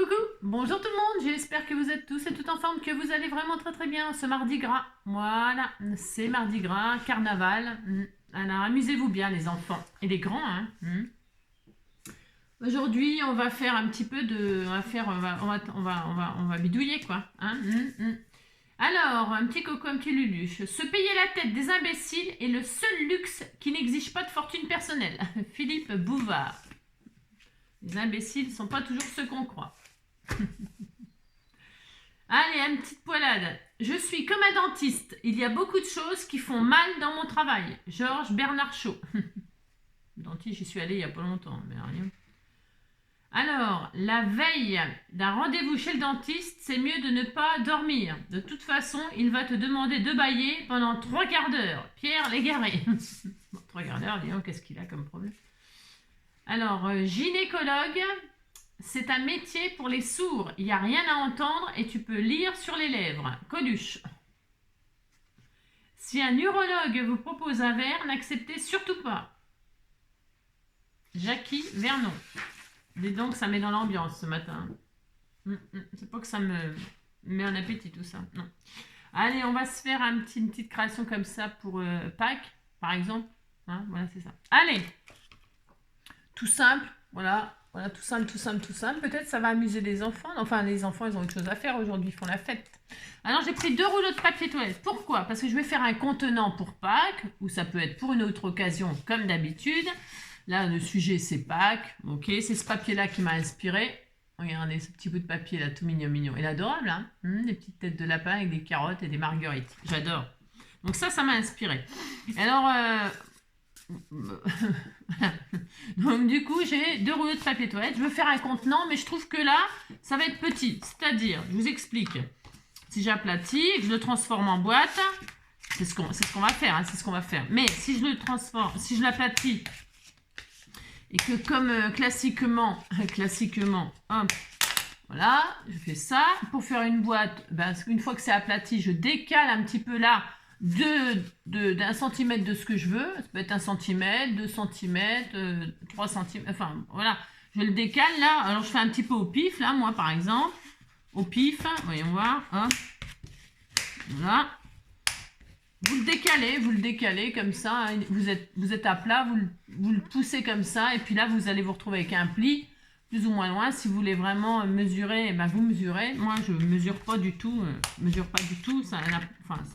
Coucou, bonjour tout le monde, j'espère que vous êtes tous et toutes en forme, que vous allez vraiment très bien ce mardi gras. Voilà, c'est mardi gras, carnaval. Alors amusez-vous bien les enfants et les grands. Aujourd'hui, on va faire un petit peu de... On va bidouiller quoi. Alors, un petit coco, un petit luluche. Se payer la tête des imbéciles est le seul luxe qui n'exige pas de fortune personnelle. Philippe Bouvard. Les imbéciles ne sont pas toujours ceux qu'on croit. Allez, une petite poilade. Je suis comme un dentiste. Il y a beaucoup de choses qui font mal dans mon travail. Georges Bernard Shaw. Dentiste, j'y suis allée il n'y a pas longtemps, mais rien. Alors, la veille d'un rendez-vous chez le dentiste, c'est mieux de ne pas dormir. De toute façon, il va te demander de bâiller pendant 3 quarts d'heure. Pierre Légaré. Bon, 3 quarts d'heure, dis donc, qu'est-ce qu'il a comme problème? Alors, gynécologue, c'est un métier pour les sourds. Il n'y a rien à entendre et tu peux lire sur les lèvres. Coluche. Si un urologue vous propose un verre, n'acceptez surtout pas. Jackie Vernon. Dis donc, ça met dans l'ambiance ce matin. C'est pas que ça me met en appétit tout ça. Non. Allez, on va se faire une petite création comme ça pour Pâques, par exemple. Voilà, c'est ça. Allez. Tout simple, voilà, tout simple. Peut-être ça va amuser les enfants. Enfin, les enfants, ils ont autre chose à faire aujourd'hui, ils font la fête. Alors, j'ai pris 2 rouleaux de papier toilette. Pourquoi? Parce que je vais faire un contenant pour Pâques, ou ça peut être pour une autre occasion, comme d'habitude. Là, le sujet, c'est Pâques. Ok, c'est ce papier-là qui m'a inspiré. Regardez ce petit bout de papier là, tout mignon. Il est adorable, hein, des petites têtes de lapin avec des carottes et des marguerites. J'adore. Donc ça m'a inspiré. Alors... Donc du coup j'ai 2 rouleaux de papier toilette. Je veux faire un contenant, mais je trouve que là ça va être petit. C'est-à-dire, je vous explique. Si j'aplatis, je le transforme en boîte. C'est ce qu'on va faire. C'est ce qu'on va faire. Mais si je le transforme, si je l'aplatis et que comme classiquement, hop, voilà, je fais ça. Pour faire une boîte, une fois que c'est aplati, je décale un petit peu là. D'un centimètre de ce que je veux, ça peut être 1 centimètre, 2 centimètres, 3 centimètres, enfin voilà, je le décale là, alors je fais un petit peu au pif là, moi par exemple, au pif, voyons voir, hop, voilà, vous le décalez comme ça, hein, vous êtes à plat, vous le poussez comme ça, et puis là vous allez vous retrouver avec un pli, plus ou moins loin. Si vous voulez vraiment mesurer, vous mesurez. Moi, je ne mesure pas du tout. Ça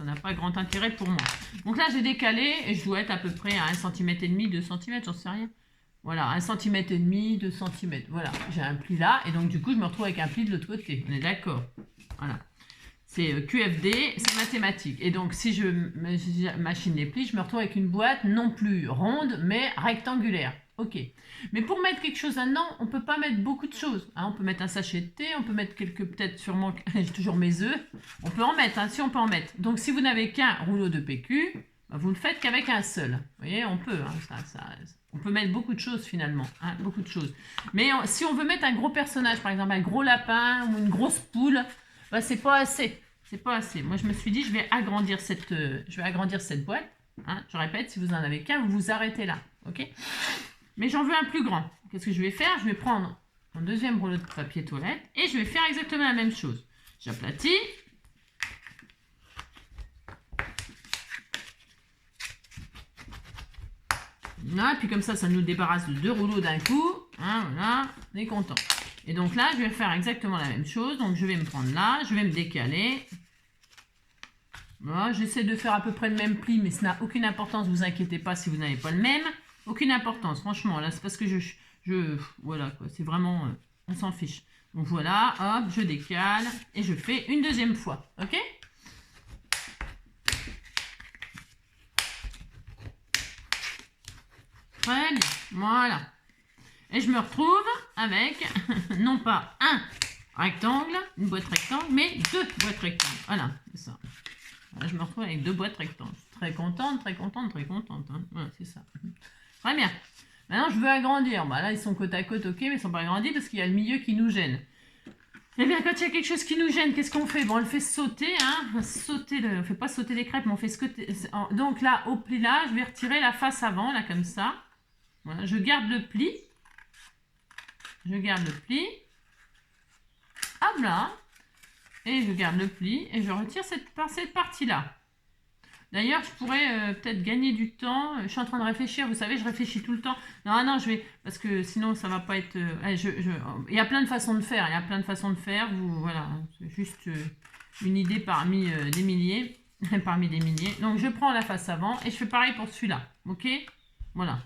n'a pas grand intérêt pour moi. Donc là, j'ai décalé et je dois être à peu près à 1,5 cm, 2 cm, j'en sais rien. Voilà, 1,5 cm, 2 cm. Voilà, j'ai un pli là. Et donc, du coup, je me retrouve avec un pli de l'autre côté. On est d'accord? Voilà. C'est QFD, c'est mathématique. Et donc, si je machine les plis, je me retrouve avec une boîte non plus ronde, mais rectangulaire. Ok. Mais pour mettre quelque chose là-dedans, on ne peut pas mettre beaucoup de choses. On peut mettre un sachet de thé, on peut mettre peut-être sûrement, j'ai toujours mes œufs. On peut en mettre, si on peut en mettre. Donc si vous n'avez qu'un rouleau de PQ, vous ne le faites qu'avec un seul. Vous voyez, on peut. On peut mettre beaucoup de choses finalement. Beaucoup de choses. Mais si on veut mettre un gros personnage, par exemple un gros lapin ou une grosse poule, c'est pas assez. C'est pas assez. Moi je me suis dit, je vais agrandir cette boîte. Je répète, si vous n'en avez qu'un, vous vous arrêtez là. Ok ? Mais j'en veux un plus grand. Qu'est-ce que je vais faire? Je vais prendre mon 2e rouleau de papier toilette et je vais faire exactement la même chose. J'aplatis. Voilà, et puis comme ça nous débarrasse de 2 rouleaux d'un coup. Voilà, on est content. Et donc là, je vais faire exactement la même chose. Donc je vais me prendre là, je vais me décaler. Voilà, j'essaie de faire à peu près le même pli, mais ça n'a aucune importance. Ne vous inquiétez pas si vous n'avez pas le même. Aucune importance, franchement. Là, c'est parce que voilà, quoi. C'est vraiment... on s'en fiche. Donc voilà, hop, je décale. Et je fais une 2e fois. Ok? Très bien. Voilà. Et je me retrouve avec, non pas un rectangle, une boîte rectangle, mais 2 boîtes rectangles. Voilà, c'est ça. Voilà, je me retrouve avec 2 boîtes rectangles. Très contente. Voilà, c'est ça. Très bien. Maintenant, je veux agrandir. Là, ils sont côte à côte, ok, mais ils ne sont pas agrandis parce qu'il y a le milieu qui nous gêne. Eh bien, quand il y a quelque chose qui nous gêne, qu'est-ce qu'on fait? On le fait sauter, on ne fait pas sauter les crêpes, mais on fait sauter. Donc là, au pli là, je vais retirer la face avant, là, comme ça. Voilà, je garde le pli. Hop là. Et je garde le pli et je retire cette partie-là. D'ailleurs, je pourrais peut-être gagner du temps. Je suis en train de réfléchir. Vous savez, je réfléchis tout le temps. Non, non, je vais... Parce que sinon, ça va pas être... Il y a plein de façons de faire. Il y a plein de façons de faire. Voilà, c'est juste une idée parmi des milliers. Parmi des milliers. Donc, je prends la face avant et je fais pareil pour celui-là. Ok? Voilà.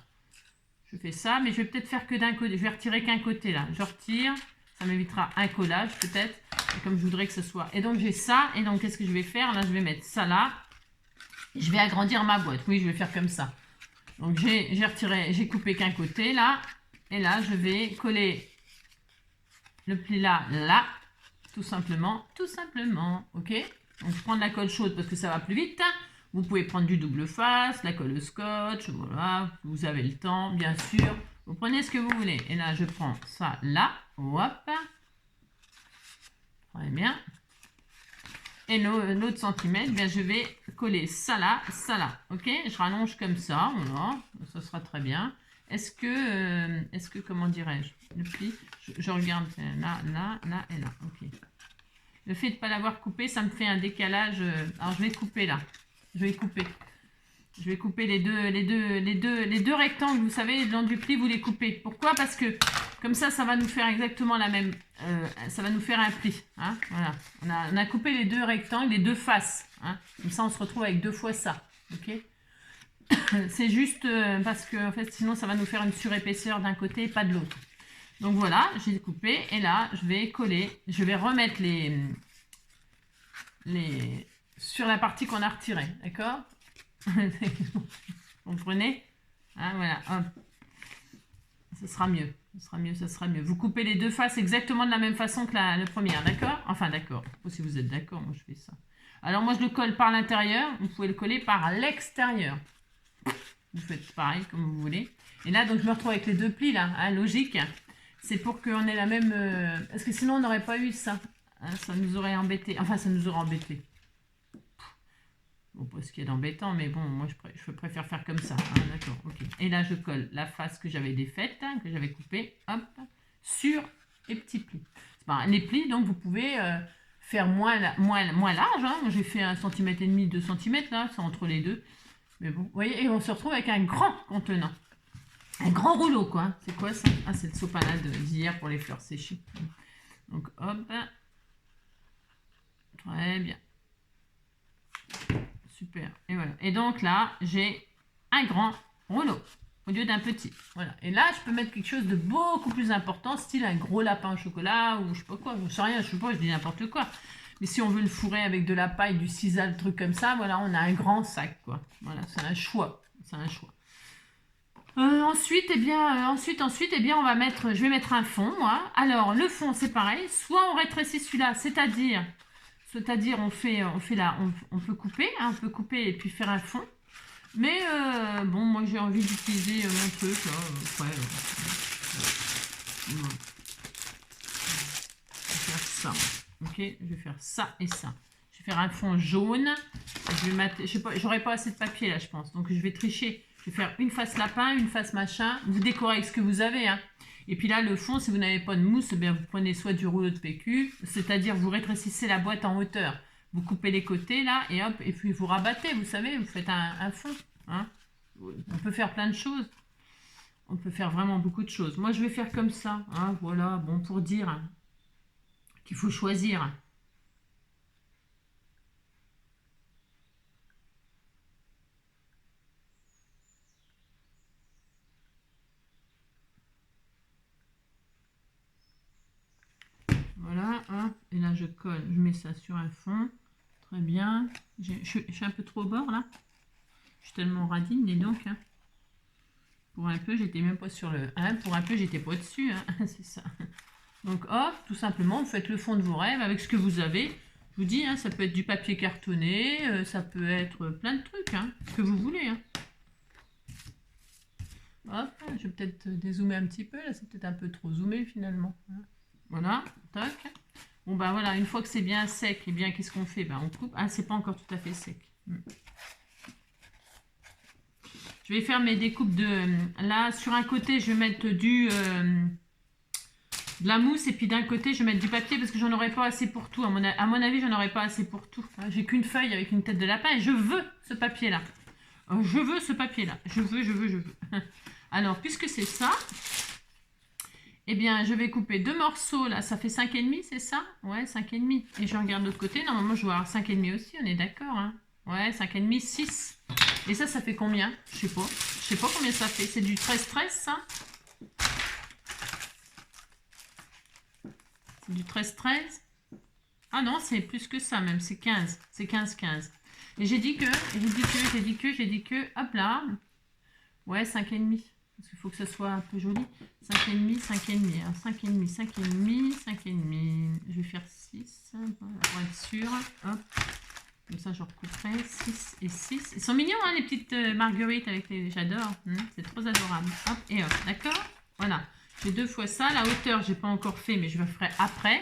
Je fais ça, mais je vais peut-être faire que d'un côté. Je vais retirer qu'un côté, là. Je retire. Ça m'évitera un collage, peut-être. Comme je voudrais que ce soit. Et donc, j'ai ça. Et donc, qu'est-ce que je vais faire? Là, je vais mettre ça là. Je vais agrandir ma boîte. Oui, je vais faire comme ça. Donc, j'ai retiré, j'ai coupé qu'un côté, là. Et là, je vais coller le pli là, là. Tout simplement. Tout simplement. OK? Donc, je prends de la colle chaude parce que ça va plus vite. Vous pouvez prendre du double face, la colle scotch. Voilà. Vous avez le temps, bien sûr. Vous prenez ce que vous voulez. Et là, je prends ça là. Hop. Très bien. Et l'autre centimètre, bien, je vais coller ça là, ok? Je rallonge comme ça, voilà, ça sera très bien. Est-ce que comment dirais-je, le pli, je regarde là, là, là et là, ok. Le fait de ne pas l'avoir coupé, ça me fait un décalage. Alors, je vais couper là, je vais couper les deux rectangles, vous savez, le long du pli, vous les coupez. Pourquoi? Parce que comme ça va nous faire exactement la même... ça va nous faire un pli. Hein, voilà. On a coupé les deux rectangles, les deux faces. Hein, comme ça, on se retrouve avec deux fois ça. Ok? C'est juste parce que en fait, sinon, ça va nous faire une surépaisseur d'un côté et pas de l'autre. Donc voilà, j'ai coupé. Et là, je vais coller. Je vais remettre les sur la partie qu'on a retirée. D'accord? Vous comprenez? Hein, voilà, hop. Ce sera mieux. Ce sera mieux, ça sera mieux. Vous coupez les deux faces exactement de la même façon que la première, d'accord? Enfin, d'accord. Si vous êtes d'accord, moi je fais ça. Alors moi je le colle par l'intérieur. Vous pouvez le coller par l'extérieur. Vous faites pareil comme vous voulez. Et là, donc je me retrouve avec les deux plis là, hein, logique. C'est pour qu'on ait la même... Parce que sinon on n'aurait pas eu ça. Hein, ça nous aurait embêté. Enfin, ça nous aurait embêté. Bon, pas ce qu'il y a d'embêtant, mais bon, moi je préfère faire comme ça. Hein, d'accord, ok. Et là, je colle la face que j'avais défaite, hein, que j'avais coupée, hop, sur les petits plis. Les plis, donc vous pouvez faire moins large. Hein. Moi, j'ai fait 1,5 cm, 2 cm, là, c'est entre les deux. Mais bon, vous voyez, et on se retrouve avec un grand contenant. Un grand rouleau, quoi. C'est quoi ça? Ah, c'est le sopalin d'hier pour les fleurs séchées. Donc, hop. Très bien. Super. Et voilà. Et donc là, j'ai un grand rouleau au lieu d'un petit. Voilà. Et là, je peux mettre quelque chose de beaucoup plus important, style un gros lapin au chocolat ou je sais pas quoi. Je sais rien, je sais pas, je dis n'importe quoi. Mais si on veut le fourrer avec de la paille, du sisal, truc comme ça, voilà, on a un grand sac, quoi. Voilà, c'est un choix. C'est un choix. Ensuite, eh bien, on va mettre, je vais mettre un fond, moi. Alors, le fond, c'est pareil. Soit on rétrécit celui-là, c'est-à-dire on peut couper, hein, on peut couper et puis faire un fond. Mais bon, moi j'ai envie d'utiliser mon truc. Là, je vais faire ça. Ok, je vais faire ça et ça. Je vais faire un fond jaune. Je vais mettre, je sais pas, j'aurai pas assez de papier là, je pense. Donc je vais tricher. Je vais faire une face lapin, une face machin. Vous décorez avec ce que vous avez, hein. Et puis là, le fond, si vous n'avez pas de mousse, eh bien, vous prenez soit du rouleau de PQ, c'est-à-dire vous rétrécissez la boîte en hauteur. Vous coupez les côtés, là, et hop, et puis vous rabattez, vous savez, vous faites un fond. Hein. On peut faire plein de choses. On peut faire vraiment beaucoup de choses. Moi, je vais faire comme ça. Hein, voilà, bon, pour dire hein, qu'il faut choisir. Voilà, hop, et là je colle, je mets ça sur un fond. Très bien. Je suis un peu trop au bord là. Je suis tellement radine, dis donc. Hein. Pour un peu, j'étais même pas sur le 1. Pour un peu, j'étais pas dessus. Hein. C'est ça. Donc hop, tout simplement, vous faites le fond de vos rêves avec ce que vous avez. Je vous dis, hein, ça peut être du papier cartonné, ça peut être plein de trucs, hein, ce que vous voulez. Hein. Hop, je vais peut-être dézoomer un petit peu. Là, c'est peut-être un peu trop zoomé finalement. Hein. Voilà, tac. Bon, bah voilà, une fois que c'est bien sec, et bien, qu'est-ce qu'on fait? Ben, on coupe. Ah, c'est pas encore tout à fait sec. Je vais faire mes découpes de... Là, sur un côté, je vais mettre de la mousse et puis d'un côté je vais mettre du papier parce que j'en aurai pas assez pour tout. À mon avis, j'en aurai pas assez pour tout. J'ai qu'une feuille avec une tête de lapin et je veux ce papier-là. Je veux ce papier-là. Je veux. Alors, puisque c'est ça, eh bien, je vais couper 2 morceaux, là. Ça fait 5,5, c'est ça? Ouais, 5,5. Et je regarde de l'autre côté. Normalement, je vais avoir 5,5 aussi, on est d'accord, hein? Ouais, 5,5, 6. Et ça fait combien? Je sais pas. Je sais pas combien ça fait. C'est du 13-13, ça? C'est du 13-13? Ah non, c'est plus que ça même. C'est 15. C'est 15-15. Et j'ai dit que, hop là. Ouais, 5,5. Parce qu'il faut que ça soit un peu joli. 5,5, 5,5. Alors 5,5, 5,5, 5,5. Je vais faire 6 pour être sûr. Hop. Comme ça, je recouperai. 6 et 6. Ils sont mignons, hein, les petites marguerites avec les... J'adore. C'est trop adorable. Hop et hop. D'accord? Voilà. J'ai 2 fois ça. La hauteur, j'ai pas encore fait, mais je le ferai après.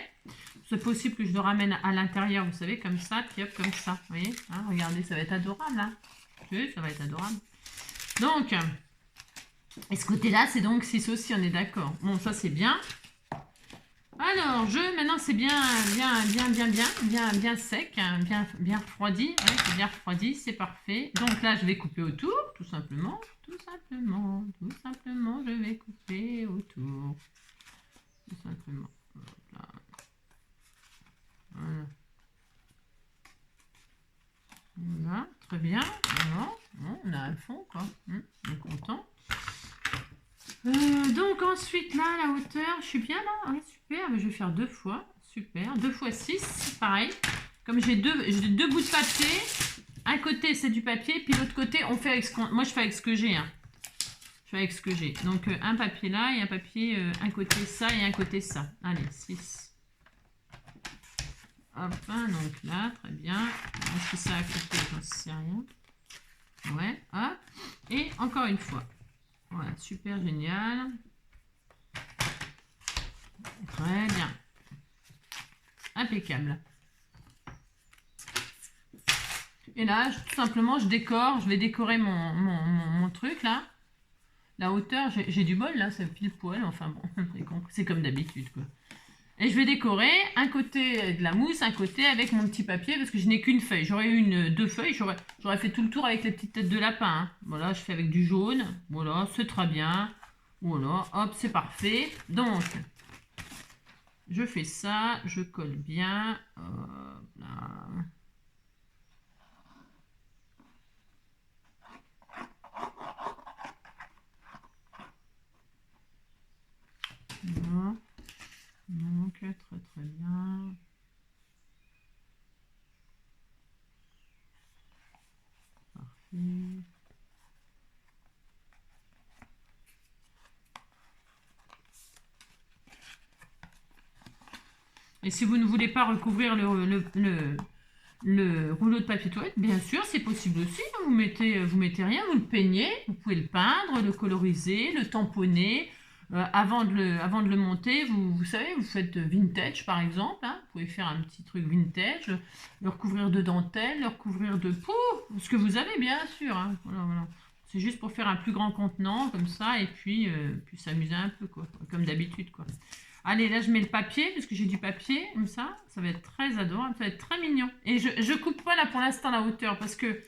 C'est possible que je le ramène à l'intérieur, vous savez, comme ça. Puis hop, comme ça. Vous voyez, hein, regardez, ça va être adorable. Hein. Oui, ça va être adorable. Donc... Et ce côté-là, c'est donc 6 aussi, on est d'accord. Bon, ça, c'est bien. Alors, maintenant, c'est bien sec, hein, bien refroidi. Ouais, c'est bien refroidi, c'est parfait. Donc là, je vais couper autour, tout simplement. Tout simplement, je vais couper autour. Tout simplement. Voilà. Voilà, très bien. Voilà. Bon, on a un fond, quoi. On est content. Donc ensuite là la hauteur, je suis bien là, ouais, super, mais je vais faire 2 fois, super, 2 fois 6, pareil, comme j'ai deux bouts de papier, un côté c'est du papier, puis l'autre côté on fait avec ce qu'on, moi je fais avec ce que j'ai, hein. Je fais avec ce que j'ai, donc un papier là et un papier, un côté ça et un côté ça, allez 6, hop, donc là, très bien, est-ce que ça a coupé, j'en sais rien, ouais, hop, et encore une fois. Voilà, super génial. Très bien. Impeccable. Et là, tout simplement, je vais décorer mon truc, là. La hauteur, j'ai du bol, là, c'est pile poil. Enfin bon, c'est comme d'habitude, quoi. Et je vais décorer un côté de la mousse, un côté avec mon petit papier, parce que je n'ai qu'une feuille. J'aurais eu 2 feuilles, j'aurais fait tout le tour avec les petites têtes de lapin. Hein. Voilà, je fais avec du jaune. Voilà, c'est très bien. Voilà, hop, c'est parfait. Donc, je fais ça, je colle bien. Hop là. Voilà. Donc, très très bien. Parfait. Et si vous ne voulez pas recouvrir le rouleau de papier toilette, bien sûr, c'est possible aussi. Vous mettez rien, vous le peignez, vous pouvez le peindre, le coloriser, le tamponner. Avant de le monter, vous savez, vous faites vintage par exemple. Hein, vous pouvez faire un petit truc vintage, le recouvrir de dentelle, le recouvrir de ce que vous avez bien sûr. Hein, voilà. C'est juste pour faire un plus grand contenant comme ça et puis s'amuser un peu, quoi, comme d'habitude, quoi. Allez, là je mets le papier, parce que j'ai du papier, comme ça va être très adorable, ça va être très mignon. Et je coupe pas là pour l'instant la hauteur, parce que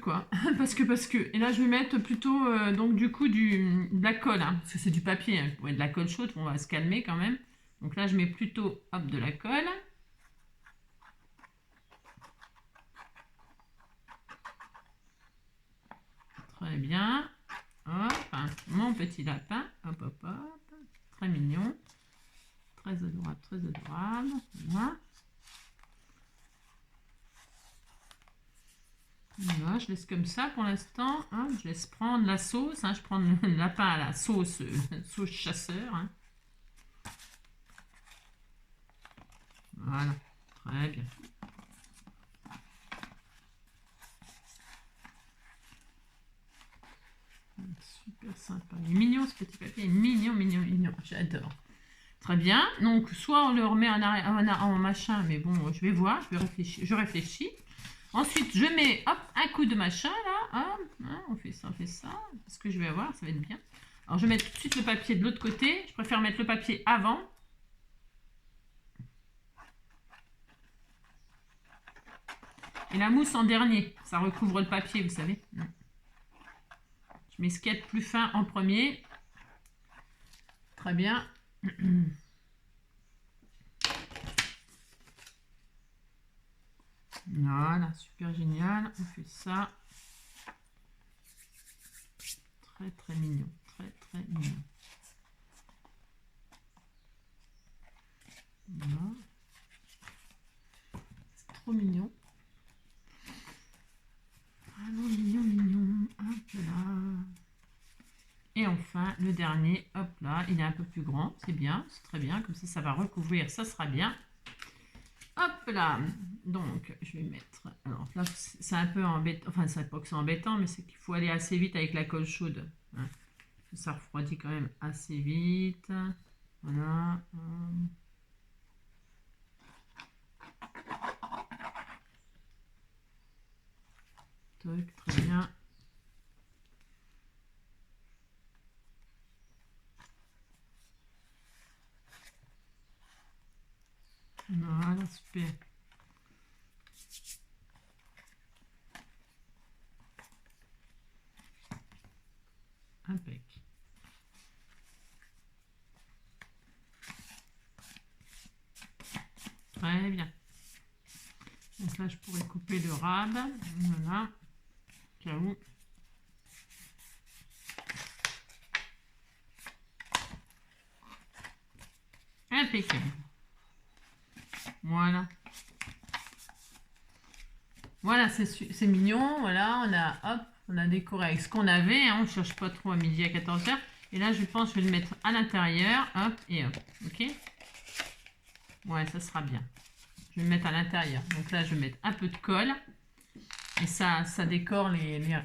quoi. parce que. Et là je vais mettre plutôt, donc du coup, de la colle, hein, parce que c'est du papier, hein. Ouais, de la colle chaude, on va se calmer quand même. Donc là je mets plutôt, hop, de la colle. Très bien. Hop, mon petit lapin, hop, hop, hop. Très mignon, très adorable, très adorable. Voilà. Voilà, je laisse comme ça pour l'instant. Hein, je laisse prendre la sauce. Hein, je prends le lapin à la sauce, sauce chasseur. Hein. Voilà, très bien. Super sympa. Il est mignon ce petit papier, mignon. J'adore. Très bien. Donc, soit on le remet en machin, mais bon, je vais voir, je réfléchis. Ensuite, je mets, hop, un coup de machin, là. Hop, hein, on fait ça. Ce que je vais avoir, ça va être bien. Alors, je vais mettre tout de suite le papier de l'autre côté. Je préfère mettre le papier avant. Et la mousse en dernier. Ça recouvre le papier, vous savez. Je mets ce qu'il y a de plus fin en premier. Très bien. Voilà, super génial. On fait ça. Très très mignon. Très très mignon. Voilà. C'est trop mignon. Alors, mignon, mignon. Hop là. Et enfin, le dernier, hop là, il est un peu plus grand. C'est bien, c'est très bien. Comme ça va recouvrir, ça sera bien. Hop là. Donc, je vais mettre... Alors là, c'est un peu embêtant. Enfin, c'est pas que c'est embêtant, mais c'est qu'il faut aller assez vite avec la colle chaude. Hein. Ça refroidit quand même assez vite. Voilà. Toc, très bien. Voilà, super. Impec. Très bien. Donc là, je pourrais couper le rab. Voilà. Cas où. Impeccable. Voilà. Voilà, c'est mignon. Voilà, on a décoré avec ce qu'on avait. Hein, on ne cherche pas trop à midi à 14h. Et là, je pense que je vais le mettre à l'intérieur. Hop, et hop. Ok. Ouais, ça sera bien. Je vais le mettre à l'intérieur. Donc là, je vais mettre un peu de colle. Et ça décore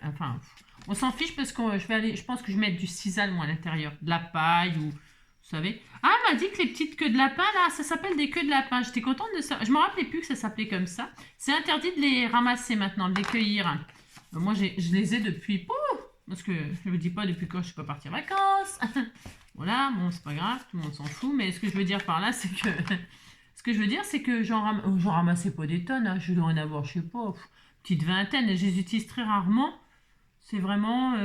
enfin, on s'en fiche parce que je pense que je vais mettre du sisal, moi, à l'intérieur. De la paille ou... Vous savez. Ah, elle m'a dit que les petites queues de lapin, là, ça s'appelle des queues de lapin. J'étais contente de ça. Je me rappelais plus que ça s'appelait comme ça. C'est interdit de les ramasser maintenant, de les cueillir. Moi, je les ai depuis... parce que je ne vous dis pas depuis quand je suis pas partie en vacances. Voilà, bon, c'est pas grave, tout le monde s'en fout. Mais ce que je veux dire par là, c'est que... ce que je veux dire, c'est que j'en ramassais pas des tonnes. Hein. Je dois en avoir, je sais pas, petite vingtaine. Je les utilise très rarement. C'est vraiment...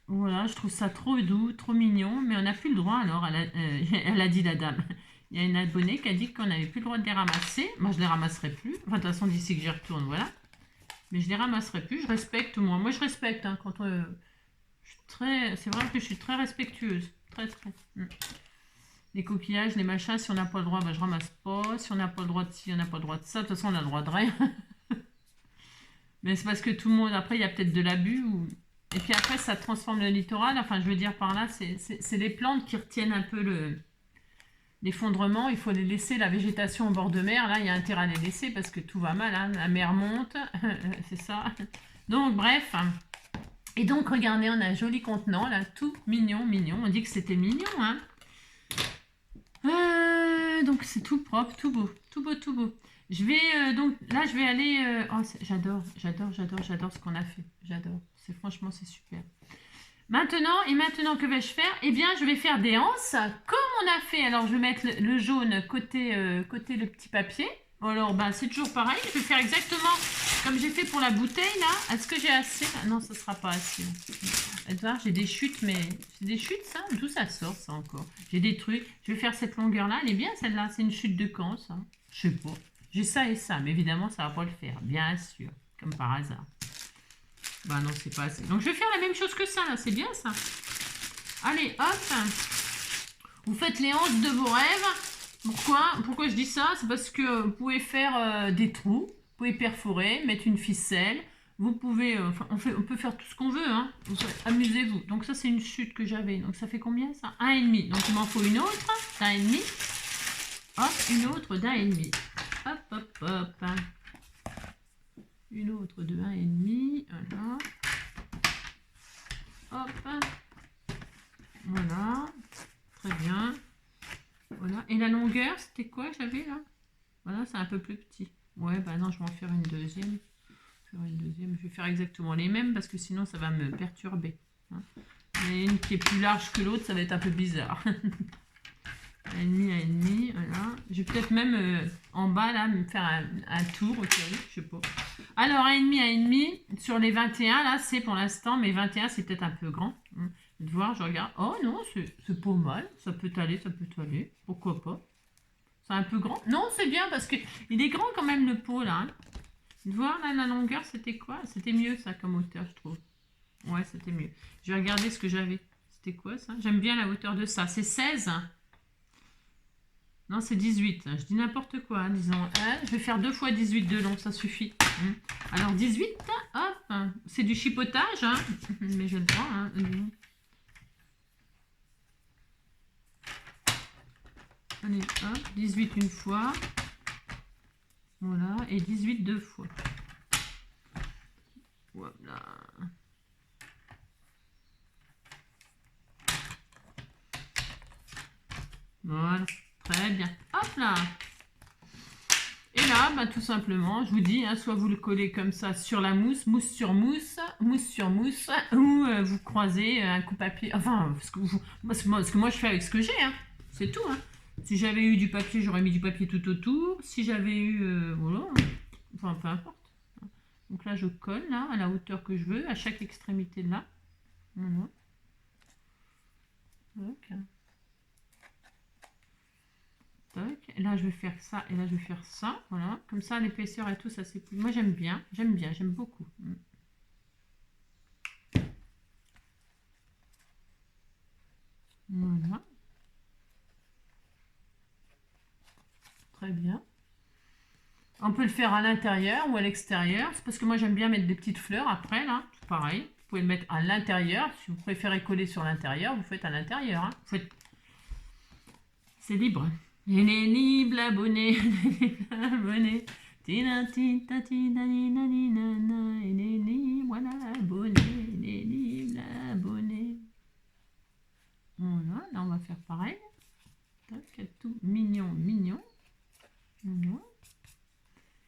voilà, je trouve ça trop doux, trop mignon, mais on n'a plus le droit alors, elle a dit la dame. Il y a une abonnée qui a dit qu'on n'avait plus le droit de les ramasser. Moi, je les ramasserai plus. Enfin, de toute façon, d'ici que j'y retourne, voilà. Mais je les ramasserai plus. Je respecte, moi. Moi, je respecte. Hein, quand c'est vrai que je suis très respectueuse. Très, très. Les coquillages, les machins, si on n'a pas le droit, ben, je ramasse pas. Si on n'a pas le droit de ci, on n'a pas le droit de ça. De toute façon, on a le droit de rien. Mais c'est parce que tout le monde... Après, il y a peut-être de l'abus ou... Et puis après, ça transforme le littoral. Enfin, je veux dire par là, c'est les plantes qui retiennent un peu l'effondrement. Il faut les laisser, la végétation au bord de mer. Là, il y a intérêt à les laisser parce que tout va mal. Hein. La mer monte. C'est ça. Donc, bref. Et donc, regardez, on a un joli contenant, là. Tout mignon, mignon. On dit que c'était mignon, hein. Donc, c'est tout propre, tout beau. Tout beau, tout beau. Je vais, donc, là, je vais aller... oh, j'adore ce qu'on a fait. J'adore. Franchement, c'est super. Maintenant, que vais-je faire? Eh bien, je vais faire des anses comme on a fait. Alors, je vais mettre le jaune côté le petit papier. Alors, ben, c'est toujours pareil. Je vais faire exactement comme j'ai fait pour la bouteille, là. Est-ce que j'ai assez? Ah, non, ça ne sera pas assez. Voir, j'ai des chutes, mais... C'est des chutes, ça? D'où ça sort, ça, encore? J'ai des trucs. Je vais faire cette longueur-là. Elle est bien, celle-là. C'est une chute de camp, ça. Je sais pas. J'ai ça et ça, mais évidemment, ça ne va pas le faire. Bien sûr. Comme par hasard. Bah non, c'est pas assez. Donc, je vais faire la même chose que ça, là. C'est bien, ça. Allez, hop. Vous faites les hanches de vos rêves. Pourquoi je dis ça? C'est parce que vous pouvez faire des trous. Vous pouvez perforer, mettre une ficelle. Vous pouvez... on peut faire tout ce qu'on veut, hein. Amusez-vous. Donc, ça, c'est une chute que j'avais. Donc, ça fait combien, ça? 1,5. Donc, il m'en faut une autre d'1,5. Hop, une autre d'1,5. Hop, hop, hop. Une autre de 1,5. Voilà. Hop. Voilà. Très bien. Voilà. Et la longueur, c'était quoi j'avais là? Voilà, c'est un peu plus petit. Ouais, bah non, je vais en faire une deuxième. Je vais faire exactement les mêmes parce que sinon ça va me perturber. Hein. Et une qui est plus large que l'autre, ça va être un peu bizarre. 1,5 à 1,5, voilà. Je vais peut-être même en bas, là, me faire un tour, ok, je sais pas. Alors, 1,5 à 1,5, sur les 21, là, c'est pour l'instant, mais 21, c'est peut-être un peu grand. De voir, je regarde. Oh non, c'est pas mal. Ça peut aller, ça peut aller. Pourquoi pas? C'est un peu grand. Non, c'est bien parce que il est grand quand même le pot là. Hein. De voir là, la longueur, c'était quoi? C'était mieux ça comme hauteur, je trouve. Ouais, c'était mieux. Je vais regarder ce que j'avais. C'était quoi ça? J'aime bien la hauteur de ça. C'est 16. Non, c'est 18. Je dis n'importe quoi, hein, disons. Je vais faire 2 fois 18 de long, ça suffit. Alors 18, hop. C'est du chipotage, hein. Mais je le prends. Hein. Allez, hop, 18 une fois. Voilà, et 18 deux fois. Voilà. Voilà, très bien. Hop là. Et là, bah, tout simplement, je vous dis, hein, soit vous le collez comme ça sur la mousse, mousse sur mousse, ou vous croisez un coup papier. Enfin, ce que moi je fais avec ce que j'ai, hein, c'est tout. Hein. Si j'avais eu du papier, j'aurais mis du papier tout autour. Si j'avais eu, voilà, enfin peu importe. Donc là, je colle là à la hauteur que je veux, à chaque extrémité de là. Voilà. Donc. Et là je vais faire ça et là je vais faire ça, voilà, comme ça l'épaisseur et tout ça c'est plus. Moi j'aime bien, j'aime beaucoup. Voilà, très bien. On peut le faire à l'intérieur ou à l'extérieur, c'est parce que moi j'aime bien mettre des petites fleurs après là, c'est pareil. Vous pouvez le mettre à l'intérieur, si vous préférez coller sur l'intérieur, vous faites à l'intérieur. Hein. Faites... C'est libre. Il est libre l'abonné, l'abonné. Voilà, l'abonné, il est libre l'abonné. Voilà, là on va faire pareil. Tac, tout mignon, mignon. Voilà.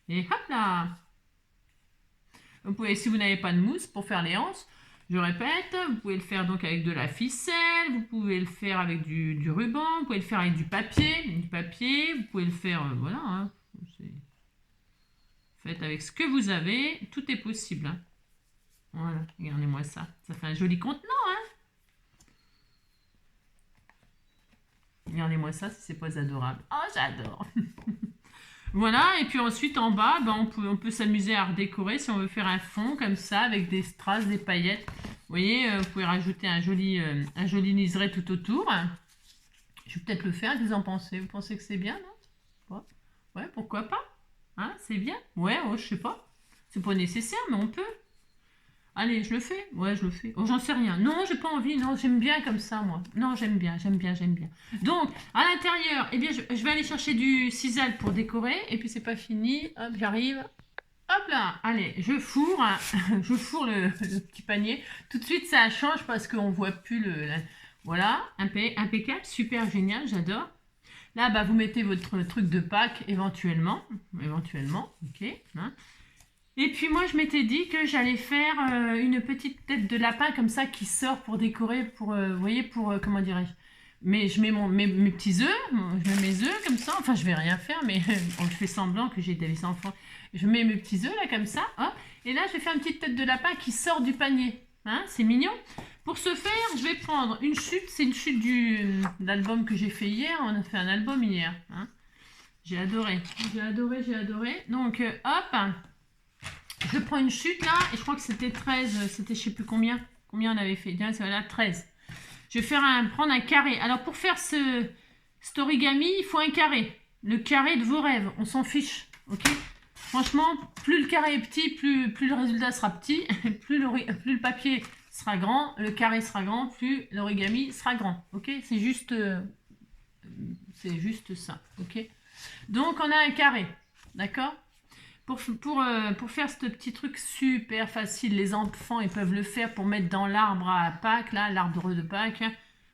Et hop là. Vous pouvez, si vous n'avez pas de mousse pour faire les anses, je répète, vous pouvez le faire donc avec de la ficelle, vous pouvez le faire avec du ruban, vous pouvez le faire avec du papier, vous pouvez le faire, voilà, hein, faites avec ce que vous avez, tout est possible. Hein. Voilà, regardez-moi ça, ça fait un joli contenant, hein. Regardez-moi ça, si c'est pas adorable. Oh, j'adore. Voilà, et puis ensuite en bas, ben, on peut s'amuser à redécorer si on veut faire un fond comme ça avec des strass, des paillettes. Vous voyez, vous pouvez rajouter un joli liseré tout autour. Je vais peut-être le faire, qu'est-ce que vous en pensez? Vous pensez que c'est bien, non? Ouais, pourquoi pas? Hein, c'est bien? Ouais, oh, je sais pas. C'est pas nécessaire, mais on peut. Allez, je le fais? Ouais, je le fais. Oh, j'en sais rien. Non, j'ai pas envie. Non, j'aime bien comme ça, moi. Non, j'aime bien. Donc, à l'intérieur, eh bien, je vais aller chercher du sisal pour décorer. Et puis, c'est pas fini. Hop, j'arrive. Hop là. Allez, je fourre. Je fourre le petit panier. Tout de suite, ça change parce qu'on voit plus le... Voilà, impeccable, super génial, j'adore. Là, bah, vous mettez votre truc de Pâques éventuellement. Ok. Hein. Et puis moi, je m'étais dit que j'allais faire une petite tête de lapin comme ça qui sort pour décorer, pour, vous voyez, pour, comment dirais-je. Mais je mets mes petits œufs, je mets mes œufs comme ça. Enfin, je vais rien faire, mais je fais semblant que j'ai des enfants. Je met mes petits œufs là comme ça. Hop, et là, je vais faire une petite tête de lapin qui sort du panier. Hein, c'est mignon. Pour ce faire, je vais prendre une chute. C'est une chute de l'album que j'ai fait hier. On a fait un album hier. Hein. J'ai adoré. Donc, hop. Je prends une chute là, et je crois que c'était 13, c'était je sais plus combien on avait fait. Tiens, c'est là 13. Je vais prendre un carré. Alors pour faire cet origami, il faut un carré. Le carré de vos rêves, on s'en fiche. Ok. Franchement, plus le carré est petit, plus le résultat sera petit, plus le papier sera grand, le carré sera grand, plus l'origami sera grand. Ok. C'est juste ça. Ok. Donc on a un carré. D'accord. Pour faire ce petit truc super facile, les enfants ils peuvent le faire pour mettre dans l'arbre à Pâques, là, l'arbre de Pâques,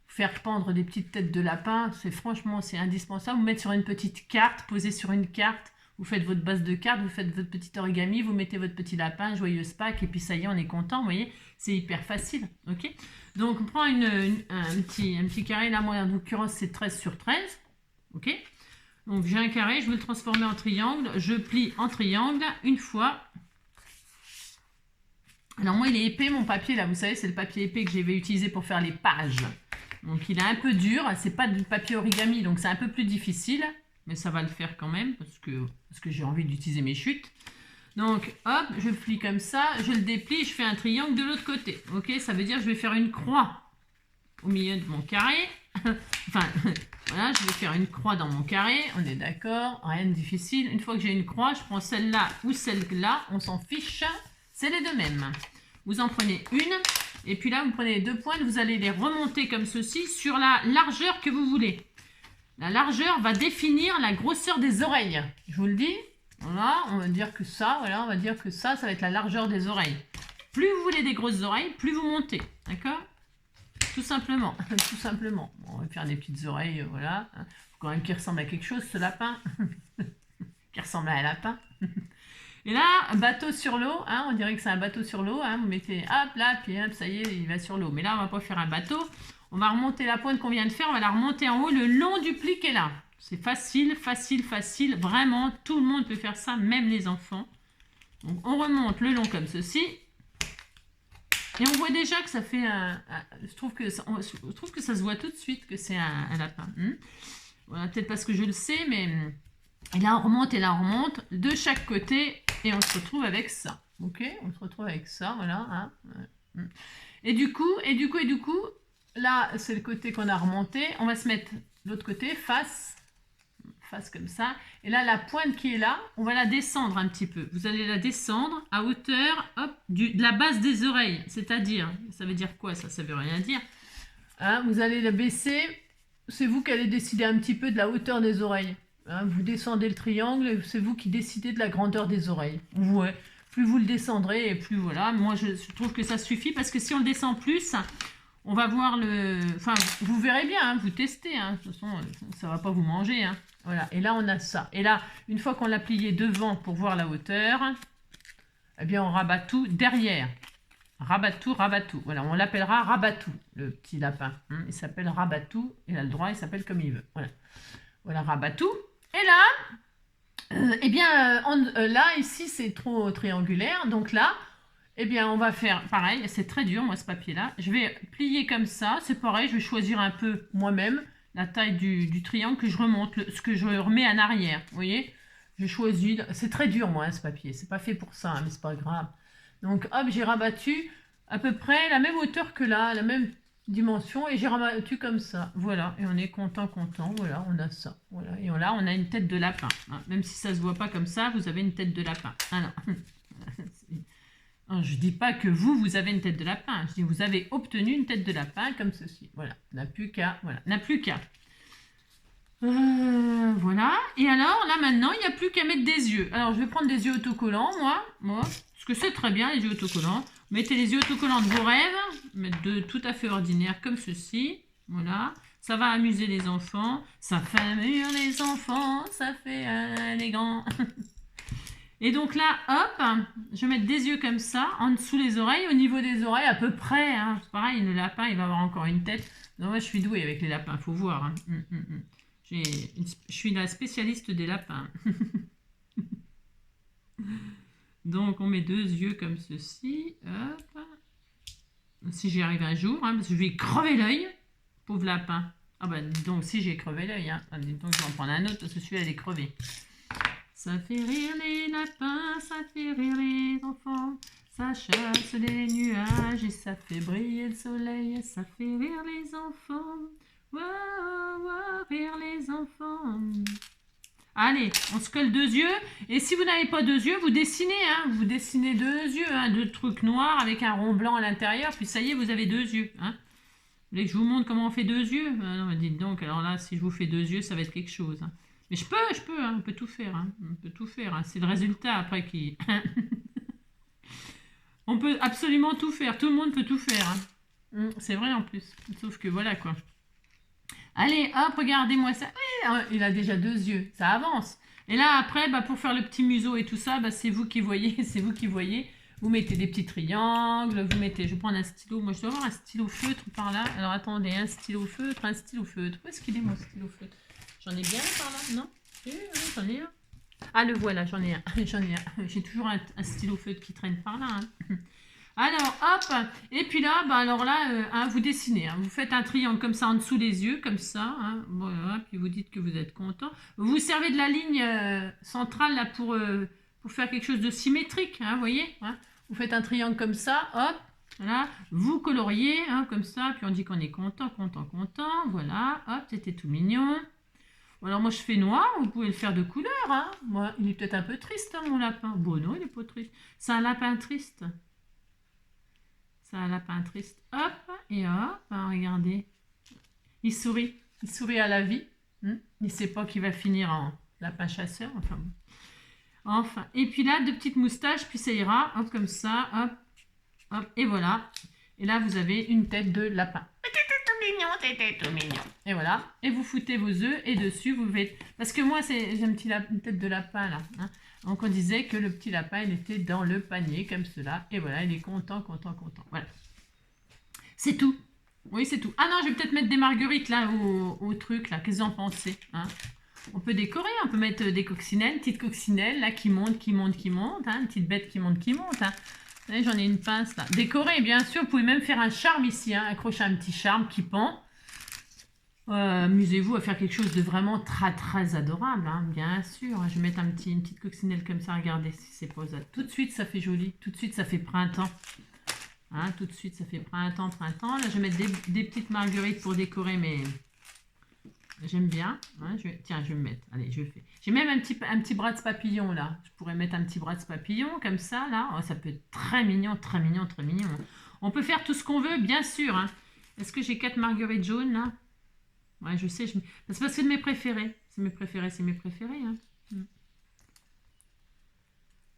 faire pendre des petites têtes de lapin, franchement c'est indispensable. Vous mettre sur une petite carte, poser sur une carte, Vous faites votre base de cartes, vous faites votre petit origami, vous mettez votre petit lapin, joyeuse Pâques, et puis ça y est, on est content, vous voyez, c'est hyper facile, ok? Donc, on prend un petit carré, là, moi, en l'occurrence, c'est 13 sur 13, ok? Donc, j'ai un carré, je veux le transformer en triangle, je plie en triangle une fois. Alors, moi, il est épais, mon papier, là, vous savez, c'est le papier épais que j'avais utilisé pour faire les pages. Donc, il est un peu dur, c'est pas du papier origami, donc c'est un peu plus difficile, mais ça va le faire quand même, parce que j'ai envie d'utiliser mes chutes. Donc, hop, je plie comme ça, je le déplie, je fais un triangle de l'autre côté. Ok, ça veut dire que je vais faire une croix au milieu de mon carré. Enfin, voilà, je vais faire une croix dans mon carré, on est d'accord, rien de difficile. Une fois que j'ai une croix, je prends celle-là ou celle-là, on s'en fiche, c'est les deux mêmes. Vous en prenez une, et puis là, vous prenez les deux pointes, vous allez les remonter comme ceci sur la largeur que vous voulez. La largeur va définir la grosseur des oreilles, je vous le dis. Voilà, on va dire que ça, voilà, on va dire que ça va être la largeur des oreilles. Plus vous voulez des grosses oreilles, plus vous montez, d'accord? Tout simplement, tout simplement. Bon, on va faire des petites oreilles, voilà. Il faut quand même qu'il ressemble à quelque chose, ce lapin. Qui ressemble à un lapin. Et là, un bateau sur l'eau, hein, on dirait que c'est un bateau sur l'eau. Hein, vous mettez, hop, là, puis hop, ça y est, il va sur l'eau. Mais là, on va pas faire un bateau. On va remonter la pointe qu'on vient de faire, on va la remonter en haut le long du pli qui est là. C'est facile, facile, facile. Vraiment, tout le monde peut faire ça, même les enfants. Donc, on remonte le long comme ceci. Et on voit déjà que ça fait je trouve que ça se voit tout de suite que c'est un lapin. Voilà, peut-être parce que je le sais, mais... Et là, on remonte de chaque côté et on se retrouve avec ça. Ok, on se retrouve avec ça, voilà. Hein. Et du coup, là, c'est le côté qu'on a remonté. On va se mettre de l'autre côté, face comme ça. Et là, la pointe qui est là, on va la descendre un petit peu. Vous allez la descendre à hauteur, hop, de la base des oreilles. C'est-à-dire, ça veut dire quoi ça? Ça veut rien dire. Hein, vous allez la baisser. C'est vous qui allez décider un petit peu de la hauteur des oreilles. Hein, vous descendez le triangle, c'est vous qui décidez de la grandeur des oreilles. Ouais. Plus vous le descendrez et plus voilà. Moi, je trouve que ça suffit parce que si on le descend plus, on va voir le... Enfin, vous verrez bien, hein, vous testez. Hein. De toute façon, ça ne va pas vous manger. Hein. Voilà. Et là, on a ça. Et là, une fois qu'on l'a plié devant pour voir la hauteur, eh bien, on rabat tout derrière. Rabatou, rabatou. Voilà, on l'appellera rabatou, le petit lapin. Il s'appelle rabatou. Il a le droit, il s'appelle comme il veut. Voilà, voilà rabatou. Et là, eh bien, là, ici, c'est trop triangulaire. Donc là, eh bien, on va faire pareil. C'est très dur, moi, ce papier-là. Je vais plier comme ça. C'est pareil, je vais choisir un peu moi-même la taille du triangle que je remonte, ce que je remets en arrière. Vous voyez, j'ai choisi. C'est très dur, moi, ce papier. C'est pas fait pour ça, hein, mais c'est pas grave. Donc, hop, j'ai rabattu à peu près la même hauteur que là, la même dimension, et j'ai rabattu comme ça. Voilà, et on est content. Voilà, on a ça. Voilà, et là, on a une tête de lapin. Hein. Même si ça se voit pas comme ça, vous avez une tête de lapin. Ah non. Je dis pas que vous avez une tête de lapin. Je dis vous avez obtenu une tête de lapin comme ceci. Voilà, n'a plus qu'à. Voilà, n'a plus qu'à. Voilà. Et alors, là, maintenant, il n'y a plus qu'à mettre des yeux. Alors, je vais prendre des yeux autocollants, moi. Parce que c'est très bien, les yeux autocollants. Mettez les yeux autocollants de vos rêves. Mettre de tout à fait ordinaire, comme ceci. Voilà. Ça va amuser les enfants. Ça fait amuser les enfants. Ça fait les grands. Et donc là, hop, je vais mettre des yeux comme ça, en dessous les oreilles, au niveau des oreilles, à peu près. Hein. C'est pareil, le lapin, il va avoir encore une tête. Non, moi, je suis douée avec les lapins, faut voir. Hein. Je suis la spécialiste des lapins. Donc, on met deux yeux comme ceci. Hop. Si j'y arrive un jour, hein, parce que je vais crever l'œil. Pauvre lapin. Ah ben, donc, si j'ai crevé l'œil, hein. Donc, je vais en prendre un autre, parce que celui-là, elle est crevée. Ça fait rire les lapins, ça fait rire les enfants. Ça chasse les nuages et ça fait briller le soleil. Ça fait rire les enfants. Wow, wow, rire les enfants. Allez, on se colle deux yeux. Et si vous n'avez pas deux yeux, vous dessinez. Hein, vous dessinez deux yeux, hein, deux trucs noirs avec un rond blanc à l'intérieur. Puis ça y est, vous avez deux yeux. Hein. Vous voulez que je vous montre comment on fait deux yeux? Non, mais dites donc, alors là, si je vous fais deux yeux, ça va être quelque chose. Hein. Mais je peux, hein, on peut tout faire. Hein, on peut tout faire. Hein, c'est le résultat après qui... On peut absolument tout faire. Tout le monde peut tout faire. Hein. C'est vrai en plus. Sauf que voilà quoi. Allez, hop, regardez-moi ça. Oui, il a déjà deux yeux. Ça avance. Et là, après, bah, pour faire le petit museau et tout ça, bah, c'est vous qui voyez, c'est vous qui voyez. Vous mettez des petits triangles, vous mettez, je vais prendre un stylo, moi je dois avoir un stylo feutre par là. Alors attendez, un stylo feutre, un stylo feutre. Où est-ce qu'il est mon stylo feutre? J'en ai bien un par là, non? Oui, j'en ai un. Ah, le voilà, j'en ai un, j'en ai un. J'ai toujours un stylo feutre qui traîne par là. Hein. Alors, hop, et puis là, bah, alors là, hein, vous dessinez, hein, vous faites un triangle comme ça en dessous des yeux, comme ça, hein, voilà, puis vous dites que vous êtes content. Vous vous servez de la ligne centrale là pour faire quelque chose de symétrique, hein, vous voyez, hein. Vous faites un triangle comme ça, hop, voilà, vous coloriez, hein, comme ça, puis on dit qu'on est content, content, content, voilà, hop, c'était tout mignon. Alors moi je fais noir, vous pouvez le faire de couleur, hein. Moi, il est peut-être un peu triste, hein, mon lapin. Bon, non, il est pas triste. C'est un lapin triste. C'est un lapin triste. Hop, et hop, hein, regardez. Il sourit à la vie. Il ne sait pas qu'il va finir en lapin chasseur. Enfin, et puis là, deux petites moustaches, puis ça ira. Hop, comme ça, hop, hop, et voilà. Et là, vous avez une tête de lapin. C'était tout mignon. Et voilà. Et vous foutez vos œufs et dessus, vous faites... Parce que moi, j'ai une tête de lapin, là. Hein. Donc, on disait que le petit lapin, il était dans le panier, comme cela. Et voilà, il est content, content, content. Voilà. C'est tout. Oui, c'est tout. Ah non, je vais peut-être mettre des marguerites, là, au truc, là. Qu'est-ce que vous en pensez, hein? On peut décorer, on peut mettre des coccinelles, une petite coccinelle, là, qui monte, qui monte, qui monte. Hein, une petite bête qui monte, qui monte, hein. J'en ai une pince là. Décorer, bien sûr. Vous pouvez même faire un charme ici. Hein, accrocher un petit charme qui pend. Amusez-vous à faire quelque chose de vraiment très très adorable. Hein, bien sûr. Je vais mettre une petite coccinelle comme ça. Regardez si c'est posable. Tout de suite, ça fait joli. Tout de suite, ça fait printemps. Hein, tout de suite, ça fait printemps, printemps. Là, je vais mettre des petites marguerites pour décorer mes... J'aime bien. Hein, tiens, je vais me mettre. Allez, je fais. J'ai même un petit bras de papillon là. Je pourrais mettre un petit bras de papillon comme ça là. Oh, ça peut être très mignon, très mignon, très mignon. On peut faire tout ce qu'on veut, bien sûr. Hein. Est-ce que j'ai 4 marguerites jaunes là? Ouais, je sais. C'est parce que c'est de mes préférés. C'est mes préférés, c'est mes préférés. Hein.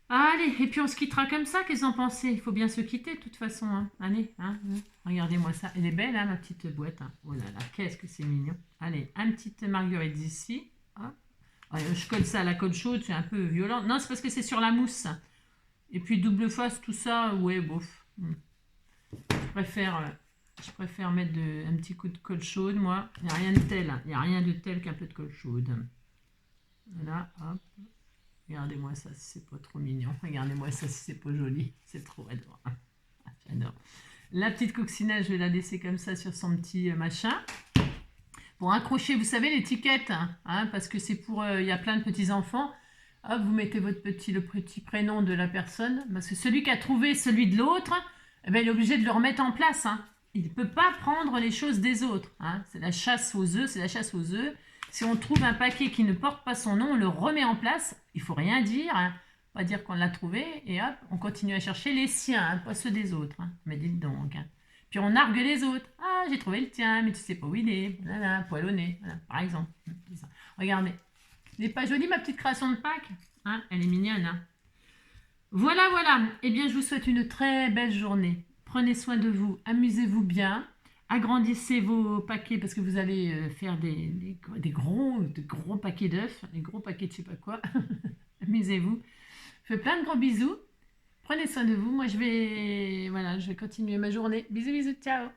Allez, et puis on se quittera comme ça, qu'est-ce que vous en pensez? Il faut bien se quitter de toute façon. Hein. Allez, hein, regardez-moi ça. Elle est belle, hein, ma petite boîte. Hein. Oh là là, qu'est-ce que c'est mignon. Allez, un petit marguerite ici. Allez, je colle ça à la colle chaude, c'est un peu violent. Non, c'est parce que c'est sur la mousse. Et puis double face, tout ça, ouais, bof. Je préfère mettre un petit coup de colle chaude, moi. Il n'y a rien de tel. Hein. Il n'y a rien de tel qu'un peu de colle chaude. Voilà, hop. Regardez-moi ça si c'est pas trop mignon. Regardez-moi ça si c'est pas joli. C'est trop adorable. J'adore. La petite coccinelle, je vais la laisser comme ça sur son petit machin. Pour accrocher, vous savez, l'étiquette. Hein, parce que c'est pour... Il y a plein de petits-enfants. Hop, vous mettez le petit prénom de la personne. Parce que celui qui a trouvé celui de l'autre, eh ben, il est obligé de le remettre en place. Hein. Il ne peut pas prendre les choses des autres. Hein. C'est la chasse aux œufs. C'est la chasse aux œufs. Si on trouve un paquet qui ne porte pas son nom, on le remet en place. Il ne faut rien dire. Hein. Pas dire qu'on l'a trouvé. Et hop, on continue à chercher les siens, hein, pas ceux des autres. Hein. Mais dites donc. Hein. Puis on nargue les autres. Ah, j'ai trouvé le tien, mais tu sais pas où il est. Voilà, poil au nez. Voilà, par exemple. Regardez. Elle n'est pas jolie, ma petite création de Pâques? Hein, elle est mignonne. Hein. Voilà, voilà. Eh bien, je vous souhaite une très belle journée. Prenez soin de vous. Amusez-vous bien. Agrandissez vos paquets parce que vous allez faire des gros paquets d'œufs, des gros paquets de je sais pas quoi. Amusez-vous. Je fais plein de gros bisous. Prenez soin de vous. Moi, je vais continuer ma journée. Bisous, bisous, ciao.